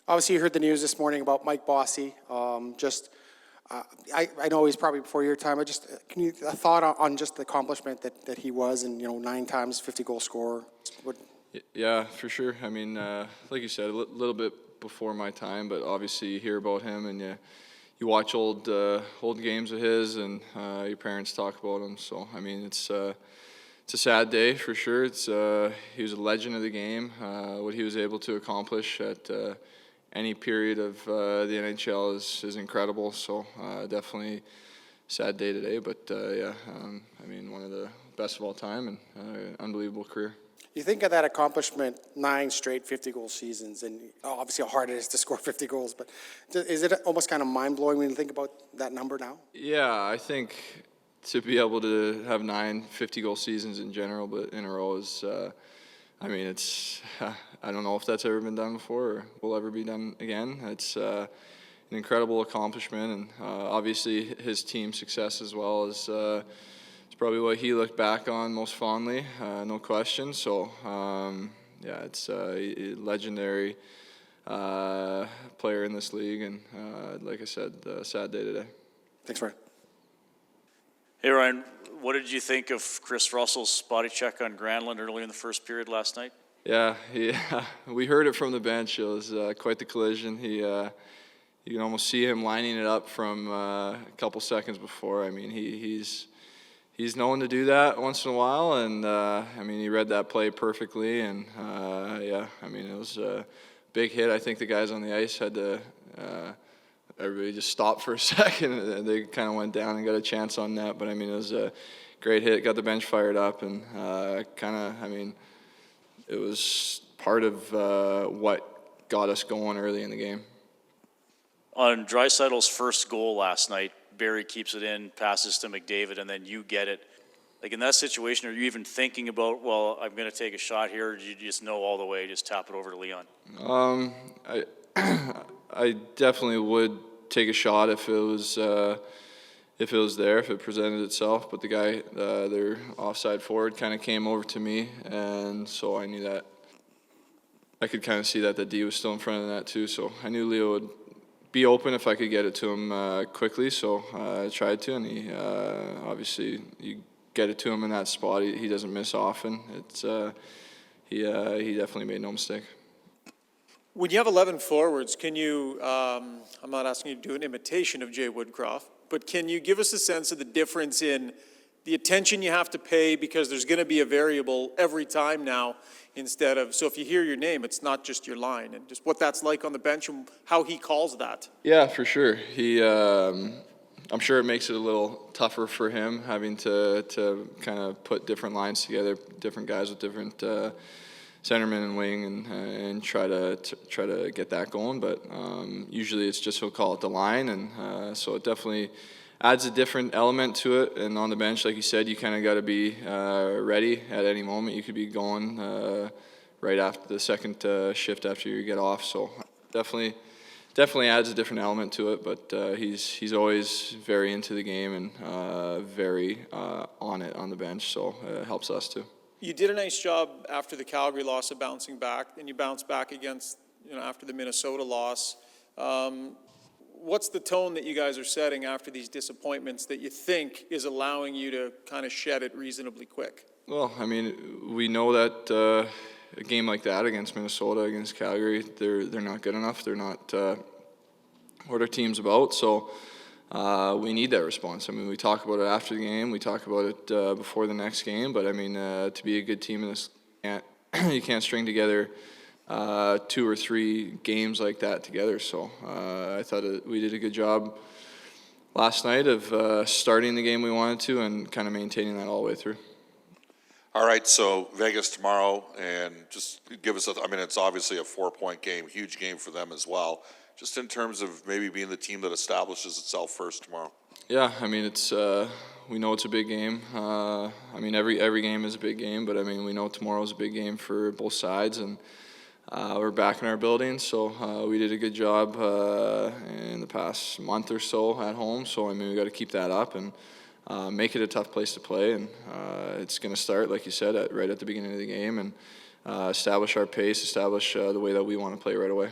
Obviously, you heard the news this morning about Mike Bossy. I know he's probably before your time. Can you a thought on just the accomplishment that he was, and 9 times 50-goal scorer? Yeah, for sure. I mean, like you said, a little bit before my time, but obviously you hear about him and you watch old games of his, and your parents talk about him. So I mean, it's a sad day for sure. He was a legend of the game. What he was able to accomplish at any period of the NHL is incredible. So definitely sad day today, but I mean, one of the best of all time, and unbelievable career. You think of that accomplishment, 9 straight 50-goal seasons, and obviously how hard it is to score 50 goals, but is it almost kind of mind-blowing when you think about that number now? Yeah, I think to be able to have 9 50-goal seasons in general, but in a row is, I mean, I don't know if that's ever been done before or will ever be done again. It's an incredible accomplishment, and obviously his team's success as well is probably what he looked back on most fondly, no question. So, yeah, it's a legendary player in this league, and like I said, sad day today. Thanks, Ryan. Hey, Ryan, what did you think of Chris Russell's body check on Granlund early in the first period last night? Yeah, we heard it from the bench. It was quite the collision. You can almost see him lining it up from a couple seconds before. I mean, he's known to do that once in a while, and I mean, he read that play perfectly, and yeah, I mean, it was a big hit. I think the guys on the ice had to, everybody just stopped for a second, and they kind of went down and got a chance on net, but I mean, it was a great hit, got the bench fired up, and I mean, it was part of what got us going early in the game. On Draisaitl's first goal last night, Barry keeps it in, passes to McDavid, and then you get it. Like, in that situation, are you even thinking about, well, I'm going to take a shot here, or do you just know all the way, just tap it over to Leon? I definitely would take a shot if it was there, if it presented itself. But the guy, their offside forward, kind of came over to me, and so I knew that I could kind of see that the D was still in front of the net too. So I knew Leo would be open if I could get it to him quickly, so I tried to, and he obviously, you get it to him in that spot, he doesn't miss often. He definitely made no mistake. When you have 11 forwards, can you, I'm not asking you to do an imitation of Jay Woodcroft, but can you give us a sense of the difference in the attention you have to pay, because there's going to be a variable every time now, instead of, so if you hear your name, it's not just your line, and just what that's like on the bench and how he calls that? Yeah, for sure. I'm sure it makes it a little tougher for him having to kind of put different lines together, different guys with different centerman and wing, and try to get that going. But usually it's just he'll call it the line, and so it definitely adds a different element to it. And on the bench, like you said, you kind of got to be ready at any moment. You could be going right after the second shift after you get off. So definitely adds a different element to it. But he's always very into the game and very on it on the bench. So it helps us too. You did a nice job after the Calgary loss of bouncing back, and you bounced back against, after the Minnesota loss. What's the tone that you guys are setting after these disappointments that you think is allowing you to kind of shed it reasonably quick? Well, I mean, we know that a game like that against Minnesota, against Calgary, they're not good enough. They're not what our team's about. So we need that response. I mean, we talk about it after the game. We talk about it before the next game. But I mean, to be a good team in this, you can't string together 2 or 3 games like that together. So I thought we did a good job last night of starting the game we wanted to and kind of maintaining that all the way through. All right, so Vegas tomorrow, and just give us I mean, it's obviously a 4-point game, huge game for them as well. Just in terms of maybe being the team that establishes itself first tomorrow. Yeah, I mean, it's we know it's a big game. I mean, every game is a big game, but I mean, we know tomorrow's a big game for both sides, and we're back in our building, so we did a good job in the past month or so at home. So I mean, we got to keep that up and make it a tough place to play. And it's going to start, like you said, right at the beginning of the game, and establish our pace, establish the way that we want to play right away.